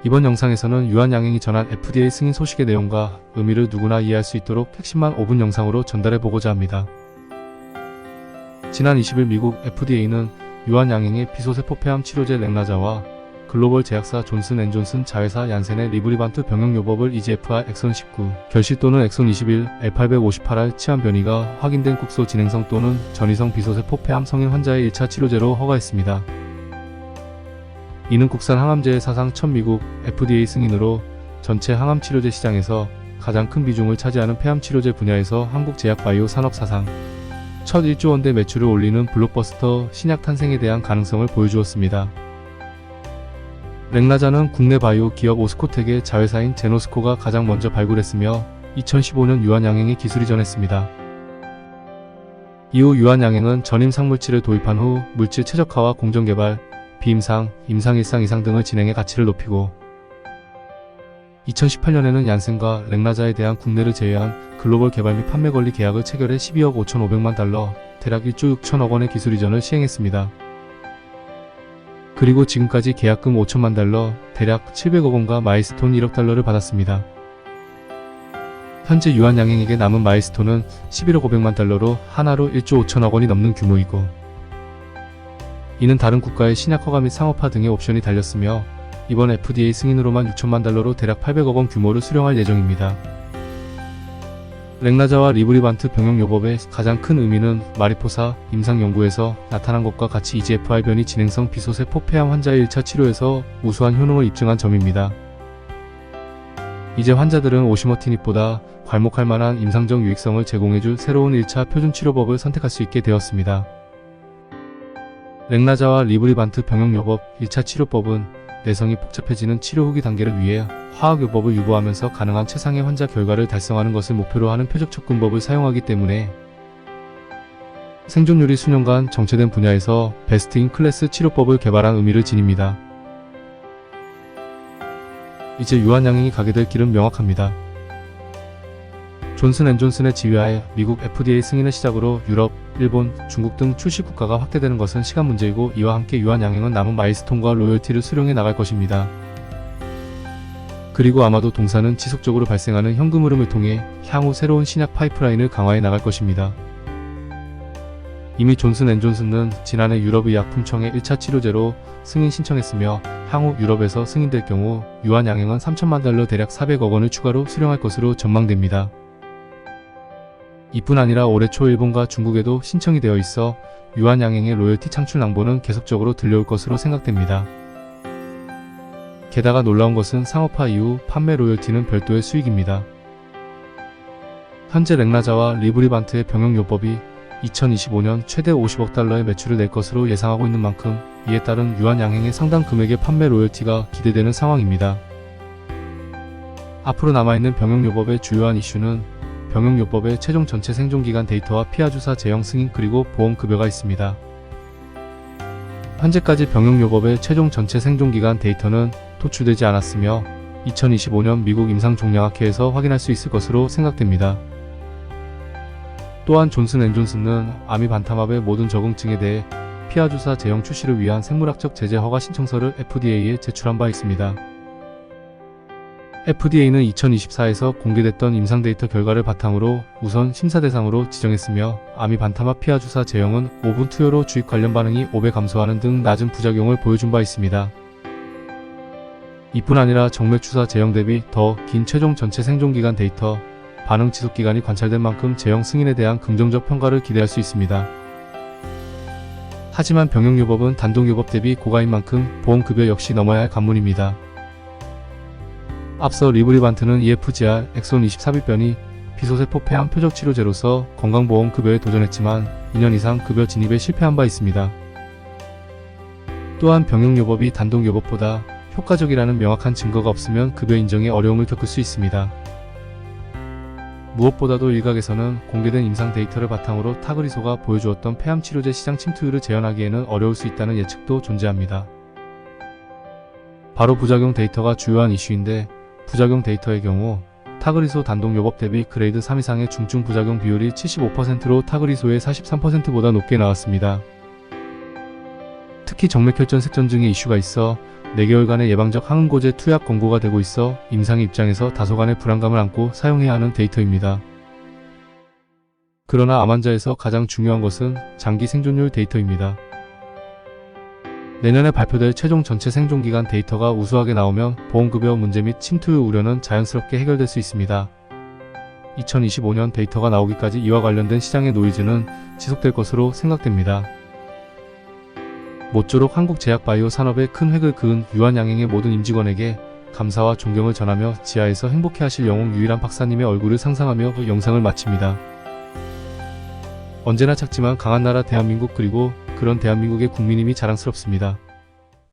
이번 영상에서는 유한양행이 전한 FDA 승인 소식의 내용과 의미를 누구나 이해할 수 있도록 핵심만 5분 영상으로 전달해보고자 합니다. 지난 20일 미국 FDA는 유한양행의 비소세포 폐암 치료제 렉나자와 글로벌 제약사 존슨앤존슨 자회사 얀센의 리브리반트 병용요법을 EGFR 엑선 19, 결실 또는 엑선 21, L858R 치환 변이가 확인된 국소 진행성 또는 전이성 비소세포 폐암 성인 환자의 1차 치료제로 허가했습니다. 이는 국산 항암제의 사상 첫 미국 FDA 승인으로 전체 항암 치료제 시장에서 가장 큰 비중을 차지하는 폐암 치료제 분야에서 한국 제약바이오 산업 사상 첫 1조 원대 매출을 올리는 블록버스터 신약 탄생에 대한 가능성을 보여주었습니다. 렉나자는 국내 바이오 기업 오스코텍의 자회사인 제노스코가 가장 먼저 발굴했으며 2015년 유한양행에 기술 이전했습니다. 이후 유한양행은 전임 상물질을 도입한 후 물질 최적화와 공정 개발, 비임상, 임상 1상 이상 등을 진행해 가치를 높이고 2018년에는 얀센과 렉나자에 대한 국내를 제외한 글로벌 개발 및 판매 권리 계약을 체결해 12억 5,500만 달러, 대략 1조 6천억 원의 기술 이전을 시행했습니다. 그리고 지금까지 계약금 5천만 달러, 대략 700억 원과 마일스톤 1억 달러를 받았습니다. 현재 유한양행에게 남은 마일스톤은 11억 500만 달러로 하나로 1조 5천억 원이 넘는 규모이고 이는 다른 국가의 신약 허가 및 상업화 등의 옵션이 달렸으며 이번 FDA 승인으로만 6천만 달러로 대략 800억 원 규모를 수령할 예정입니다. 렉나자와 리브리반트 병용요법의 가장 큰 의미는 마리포사 임상연구에서 나타난 것과 같이 EGFR 변이 진행성 비소세포 폐암 환자의 1차 치료에서 우수한 효능을 입증한 점입니다. 이제 환자들은 오시머티닙보다 괄목할 만한 임상적 유익성을 제공해줄 새로운 1차 표준 치료법을 선택할 수 있게 되었습니다. 렉나자와 리브리반트 병용요법 1차 치료법은 내성이 복잡해지는 치료 후기 단계를 위해 화학요법을 유보하면서 가능한 최상의 환자 결과를 달성하는 것을 목표로 하는 표적 접근법을 사용하기 때문에 생존율이 수년간 정체된 분야에서 베스트 인 클래스 치료법을 개발한 의미를 지닙니다. 이제 유한양행이 가게 될 길은 명확합니다. 존슨앤존슨의 지휘하에 미국 FDA 승인을 시작으로 유럽, 일본, 중국 등 출시 국가가 확대되는 것은 시간 문제이고 이와 함께 유한양행은 남은 마일스톤과 로열티를 수령해 나갈 것입니다. 그리고 아마도 동사는 지속적으로 발생하는 현금 흐름을 통해 향후 새로운 신약 파이프라인을 강화해 나갈 것입니다. 이미 존슨앤존슨은 지난해 유럽의약품청에 1차 치료제로 승인 신청했으며 향후 유럽에서 승인될 경우 유한양행은 3천만 달러 대략 400억 원을 추가로 수령할 것으로 전망됩니다. 이뿐 아니라 올해 초 일본과 중국에도 신청이 되어 있어 유한양행의 로열티 창출 낭보는 계속적으로 들려올 것으로 생각됩니다. 게다가 놀라운 것은 상업화 이후 판매 로열티는 별도의 수익입니다. 현재 렉나자와 리브리반트의 병용요법이 2025년 최대 50억 달러의 매출을 낼 것으로 예상하고 있는 만큼 이에 따른 유한양행의 상당 금액의 판매 로열티가 기대되는 상황입니다. 앞으로 남아있는 병용요법의 주요한 이슈는 병용요법의 최종 전체 생존기간 데이터와 피하주사 제형 승인 그리고 보험급여가 있습니다. 현재까지 병용요법의 최종 전체 생존기간 데이터는 도출되지 않았으며 2025년 미국 임상종양학회에서 확인할 수 있을 것으로 생각됩니다. 또한 존슨앤존슨은 아미반타맙의 모든 적응증에 대해 피하주사 제형 출시를 위한 생물학적 제재 허가 신청서를 FDA에 제출한 바 있습니다. FDA는 2024에서 공개됐던 임상 데이터 결과를 바탕으로 우선 심사 대상으로 지정했으며 아미반타맙 피하주사 제형은 5분 투여로 주입 관련 반응이 5배 감소하는 등 낮은 부작용을 보여준 바 있습니다. 이뿐 아니라 정맥주사 제형 대비 더 긴 최종 전체 생존기간 데이터, 반응 지속기간이 관찰된 만큼 제형 승인에 대한 긍정적 평가를 기대할 수 있습니다. 하지만 병용요법은 단독요법 대비 고가인 만큼 보험급여 역시 넘어야 할 관문입니다. 앞서 리브리반트는 EFGR 엑손 24빌변이 비소세포 폐암 표적 치료제로서 건강보험급여에 도전했지만 2년 이상 급여 진입에 실패한 바 있습니다. 또한 병용요법이 단독요법보다 효과적이라는 명확한 증거가 없으면 급여 인정에 어려움을 겪을 수 있습니다. 무엇보다도 일각에서는 공개된 임상 데이터를 바탕으로 타그리소가 보여주었던 폐암 치료제 시장 침투율을 재현하기에는 어려울 수 있다는 예측도 존재합니다. 바로 부작용 데이터가 주요한 이슈인데 부작용 데이터의 경우 타그리소 단독요법 대비 그레이드 3 이상의 중증 부작용 비율이 75%로 타그리소의 43%보다 높게 나왔습니다. 특히 정맥혈전 색전 등의 이슈가 있어 4개월간의 예방적 항응고제 투약 권고가 되고 있어 임상의 입장에서 다소간의 불안감을 안고 사용해야 하는 데이터입니다. 그러나 암 환자에서 가장 중요한 것은 장기 생존율 데이터입니다. 내년에 발표될 최종 전체 생존기간 데이터가 우수하게 나오면 보험급여 문제 및 침투율 우려는 자연스럽게 해결될 수 있습니다. 2025년 데이터가 나오기까지 이와 관련된 시장의 노이즈는 지속될 것으로 생각됩니다. 모쪼록 한국제약바이오 산업에 큰 획을 그은 유한양행의 모든 임직원에게 감사와 존경을 전하며 지하에서 행복해하실 영웅 유일한 박사님의 얼굴을 상상하며 영상을 마칩니다. 언제나 작지만 강한 나라 대한민국, 그리고 그런 대한민국의 국민임이 자랑스럽습니다.